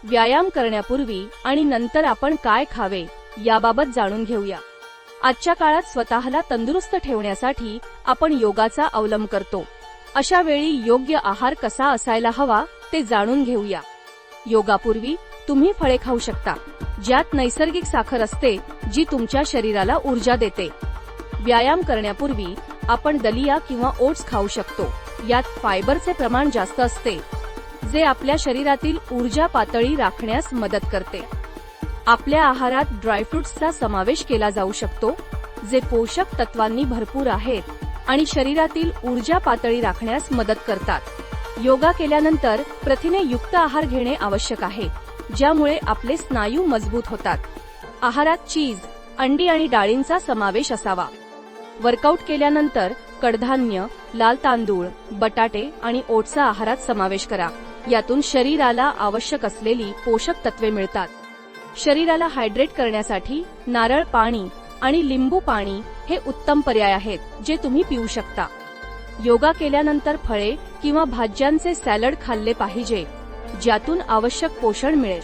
व्यायाम करण्यापूर्वी आणि नंतर आपण काय खावे याबाबत जाणून घेऊया. आजच्या काळात स्वतःला तंदुरुस्त ठेवण्यासाठी आपण योगाचा अवलंब करतो. अशा वेळी योग्य आहार कसा असायला हवा ते जाणून घेऊया. योगापूर्वी तुम्ही फळे खाऊ शकता, ज्यात नैसर्गिक साखर असते जी तुमच्या शरीराला ऊर्जा देते. व्यायाम करण्यापूर्वी आपण दलिया किंवा ओट्स खाऊ शकतो. यात फायबरचे प्रमाण जास्त असते, जे आपल्या शरीरातील ऊर्जा पातळी राखण्यास मदत करते. आपल्या आहारात ड्रायफ्रुट्सचा समावेश केला जाऊ शकतो, जे पोषक तत्वांनी भरपूर आहेत आणि शरीरातील ऊर्जा पातळी राखण्यास मदत करतात. योगा केल्यानंतर प्रथिनेयुक्त आहार घेणे आवश्यक आहे, ज्यामुळे आपले स्नायू मजबूत होतात. आहारात चीज, अंडी आणि डाळींचा समावेश असावा. वर्कआउट केल्यानंतर कडधान्य, लाल तांदूळ, बटाटे आणि ओटचा आहारात समावेश करा. यातून शरीराला आवश्यक असलेली पोषक तत्वे मिळतात. शरीराला हायड्रेट करण्यासाठी नारळ पाणी आणि लिंबू पाणी हे उत्तम पर्याय आहेत, जे तुम्ही पिऊ शकता. योगा केल्यानंतर फळे किंवा भाज्यांचे सॅलड खाल्ले पाहिजे, ज्यातून आवश्यक पोषण मिळेल.